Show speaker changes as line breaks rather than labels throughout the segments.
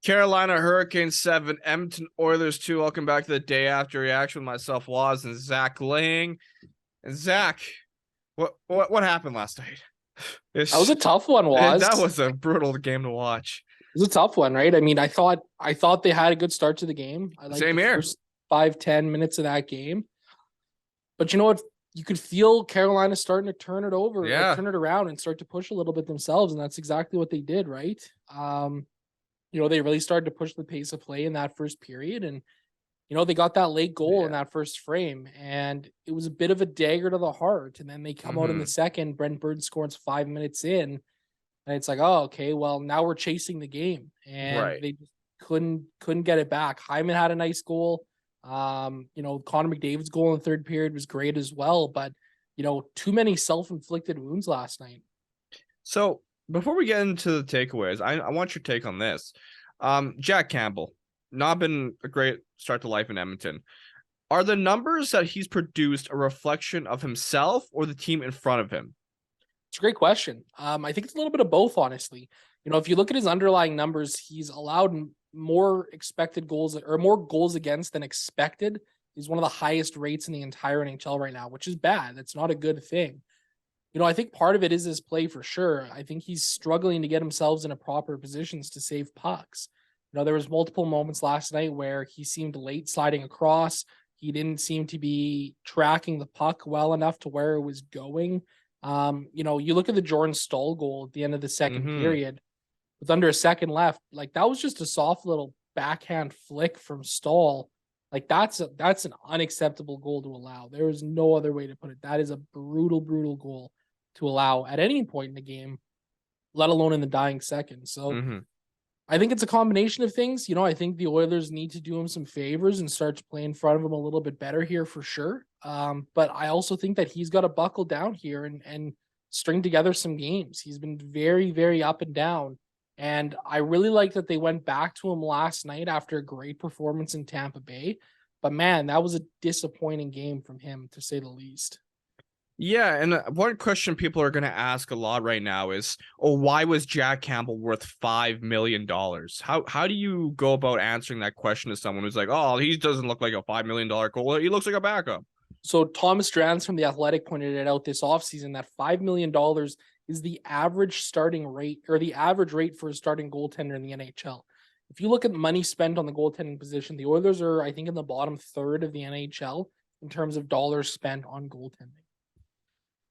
Carolina Hurricanes 7, Edmonton Oilers 2. Welcome back to the day after reaction with myself, Waz, and Zach Lang. And Zach, what happened last night?
That was a tough one,
That
was.
was a brutal game to watch.
It was a tough one, right? I mean, I thought they had a good start to the game. I liked
Same
the
here.
first 5-10 minutes of that game. But you know what? You could feel Carolina starting to turn it over, turn it around and start to push a little bit themselves. And that's exactly what they did, right? They really started to push the pace of play in that first period. And, they got that late goal in that first frame. And it was a bit of a dagger to the heart. And then they come out in the second. Brent Burns scores 5 minutes in. And it's like, oh, okay, well, now we're chasing the game. And they just couldn't get it back. Hyman had a nice goal. Connor McDavid's goal in the third period was great as well. But, too many self-inflicted wounds last night.
So before we get into the takeaways, I want your take on this. Jack Campbell, not been a great start to life in Edmonton. Are the numbers that he's produced a reflection of himself or the team in front of him?
It's a great question. I think it's a little bit of both, honestly. If you look at his underlying numbers, he's allowed more expected goals or more goals against than expected. He's one of the highest rates in the entire NHL right now, which is bad. That's not a good thing. I think part of it is his play for sure. I think he's struggling to get himself in proper positions to save pucks. There was multiple moments last night where he seemed late sliding across. He didn't seem to be tracking the puck well enough to where it was going. You look at the Jordan Staal goal at the end of the second period with under a second left, like that was just a soft little backhand flick from Staal. Like that's an unacceptable goal to allow. There is no other way to put it. That is a brutal goal to allow at any point in the game, let alone in the dying second. So I think it's a combination of things. I think the Oilers need to do him some favors and start to play in front of him a little bit better here for sure. But I also think that he's got to buckle down here and string together some games. He's been very, very up and down. And I really like that they went back to him last night after a great performance in Tampa Bay. But man, that was a disappointing game from him, to say the least.
Yeah, and one question people are going to ask a lot right now is, why was Jack Campbell worth $5 million? How do you go about answering that question to someone who's like, oh, he doesn't look like a $5 million goalie. He looks like a backup.
So Thomas Drance from The Athletic pointed it out this offseason that $5 million is the average starting rate or the average rate for a starting goaltender in the NHL. If you look at money spent on the goaltending position, the Oilers are, I think, in the bottom third of the NHL in terms of dollars spent on goaltending.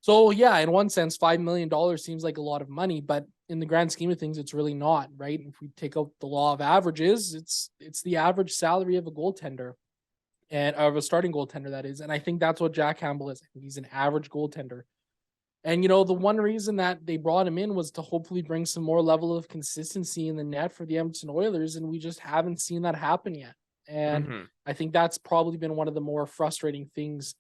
So yeah, in one sense, $5 million seems like a lot of money, but in the grand scheme of things, it's really not, right? If we take out the law of averages, it's the average salary of a goaltender and of a starting goaltender, that is. And I think that's what Jack Campbell is. I think he's an average goaltender. And, the one reason that they brought him in was to hopefully bring some more level of consistency in the net for the Edmonton Oilers. And we just haven't seen that happen yet. And I think that's probably been one of the more frustrating things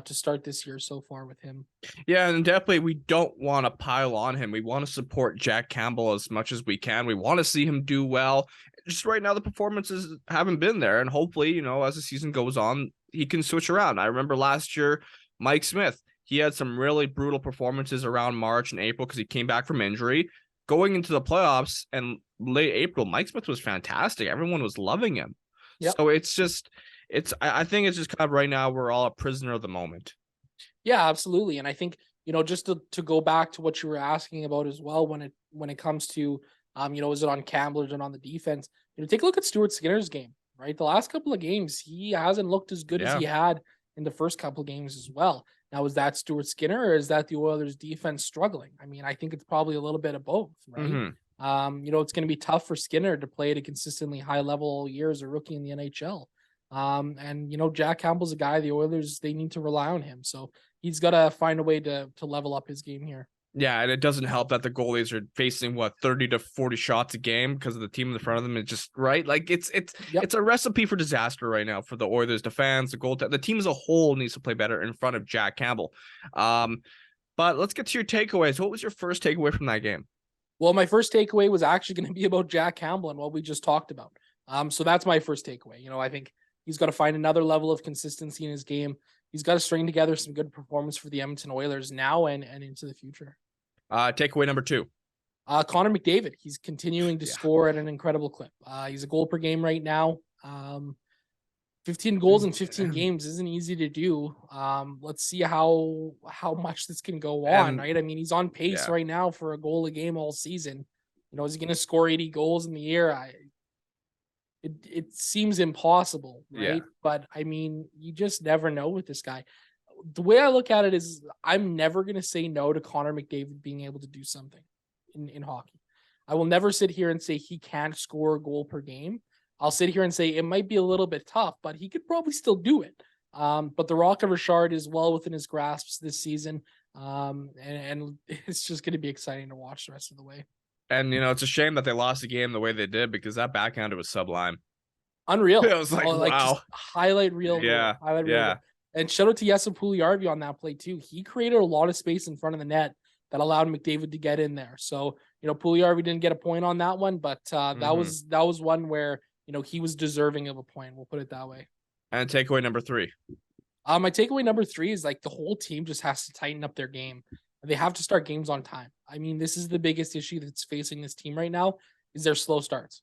to start this year so far with him.
Yeah, and definitely we don't want to pile on him. We want to support Jack Campbell as much as we can. We want to see him do well. Just right now, the performances haven't been there. And hopefully, as the season goes on, he can switch around. I remember last year, Mike Smith, he had some really brutal performances around March and April because he came back from injury. Going into the playoffs and late April, Mike Smith was fantastic. Everyone was loving him. Yep. So I think it's just kind of right now we're all a prisoner of the moment.
Yeah, absolutely. And I think, just to go back to what you were asking about as well, when it comes to, is it on Campbell or is it on the defense? Take a look at Stuart Skinner's game, right? The last couple of games, he hasn't looked as good as he had in the first couple of games as well. Now, is that Stuart Skinner or is that the Oilers defense struggling? I mean, I think it's probably a little bit of both, right? It's going to be tough for Skinner to play at a consistently high level all year as a rookie in the NHL. Jack Campbell's a guy the Oilers, they need to rely on him. So he's got to find a way to level up his game here.
Yeah, and it doesn't help that the goalies are facing 30 to 40 shots a game because of the team in front of them. It's just right. Like it's a recipe for disaster right now for the Oilers, the fans, the team as a whole needs to play better in front of Jack Campbell. But let's get to your takeaways. What was your first takeaway from that game?
Well, my first takeaway was actually going to be about Jack Campbell and what we just talked about. So that's my first takeaway. I think he's got to find another level of consistency in his game. He's got to string together some good performance for the Edmonton Oilers now and into the future.
Takeaway number 2.
Connor McDavid, he's continuing to score at an incredible clip. He's a goal per game right now. 15 goals in 15 games isn't easy to do. Let's see how much this can go on, right? I mean, he's on pace right now for a goal a game all season. You know, is he going to score 80 goals in the year? It seems impossible, right?
Yeah.
But I mean, you just never know with this guy. The way I look at it is I'm never going to say no to Connor McDavid being able to do something in hockey. I will never sit here and say he can't score a goal per game. I'll sit here and say it might be a little bit tough, but he could probably still do it. But the Rock of Richard is well within his grasps this season. And it's just going to be exciting to watch the rest of the way.
And, you know, it's a shame that they lost the game the way they did, because that backhander was sublime.
Unreal.
It was like, wow.
Highlight reel.
Yeah.
Highlight reel. And shout out to Jesse Puljujärvi on that play too. He created a lot of space in front of the net that allowed McDavid to get in there. So, you know, Puljujärvi didn't get a point on that one, but that was one where, you know, he was deserving of a point. We'll put it that way.
And takeaway number 3.
My takeaway number 3 is like the whole team just has to tighten up their game. They have to start games on time. I mean, this is the biggest issue that's facing this team right now is their slow starts.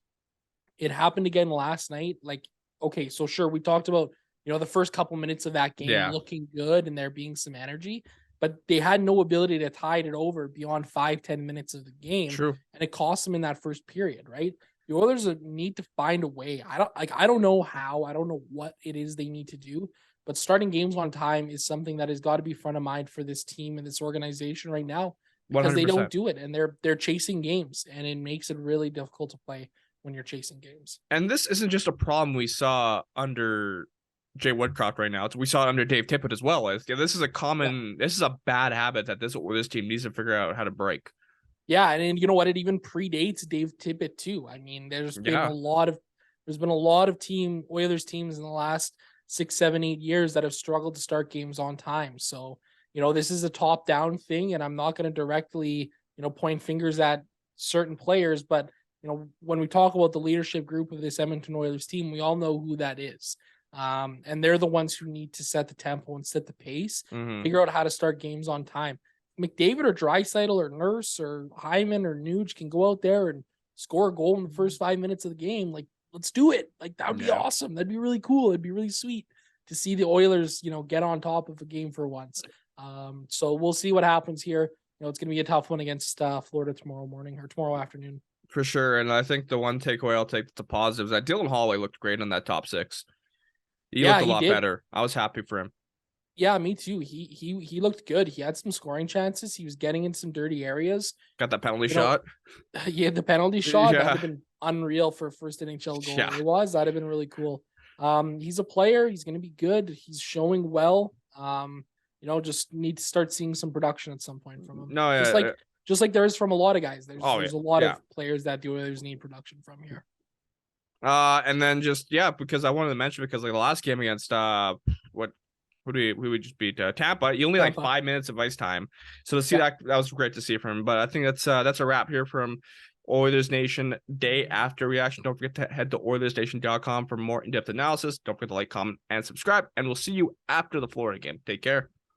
It happened again last night. Like, okay, so sure, we talked about, you know, the first couple minutes of that game looking good and there being some energy, but they had no ability to tide it over beyond 5-10 minutes of the game.
True.
And it cost them in that first period, right? The Oilers need to find a way. I don't know how. I don't know what it is they need to do, but starting games on time is something that has got to be front of mind for this team and this organization right now, because
100%.
they don't do it, and they're chasing games, and it makes it really difficult to play when you're chasing games.
And this isn't just a problem we saw under Jay Woodcroft right now. We saw it under Dave Tippett as well. This is a common, this is a bad habit that this team needs to figure out how to break.
Yeah, and you know what? It even predates Dave Tippett too. I mean, there's been a lot of Oilers teams in the last 6, 7, 8 years that have struggled to start games on time. So, you know, this is a top-down thing, and I'm not going to directly, you know, point fingers at certain players, but you know, when we talk about the leadership group of this Edmonton Oilers team, we all know who that is. And they're the ones who need to set the tempo and set the pace, figure out how to start games on time. McDavid or Draisaitl or Nurse or Hyman or Nuge can go out there and score a goal in the first 5 minutes of the game. Like, let's do it. Like, that would be awesome. That'd be really cool. It'd be really sweet to see the Oilers, you know, get on top of a game for once. So we'll see what happens here. You know, it's going to be a tough one against Florida tomorrow afternoon.
For sure. And I think the one takeaway I'll take the positive is that Dylan Holloway looked great on that top 6. He looked a lot better. I was happy for him.
Yeah, me too. He looked good. He had some scoring chances. He was getting in some dirty areas.
Got that penalty shot.
Yeah, the penalty shot. That would have been unreal for a first NHL goal.
Yeah.
It was. That'd have been really cool. He's a player. He's going to be good. He's showing well. You know, just need to start seeing some production at some point from him.
No, yeah.
Just like there is from a lot of guys. There's a lot of players that the Oilers need production from here.
And then because I wanted to mention, because like the last game against who we just beat Tampa, you only like 5 minutes of ice time. So to see that was great to see from him. But I think that's a wrap here from Oilers Nation Day After Reaction. Don't forget to head to OilersNation.com for more in-depth analysis. Don't forget to like, comment, and subscribe. And we'll see you after the Florida game. Take care.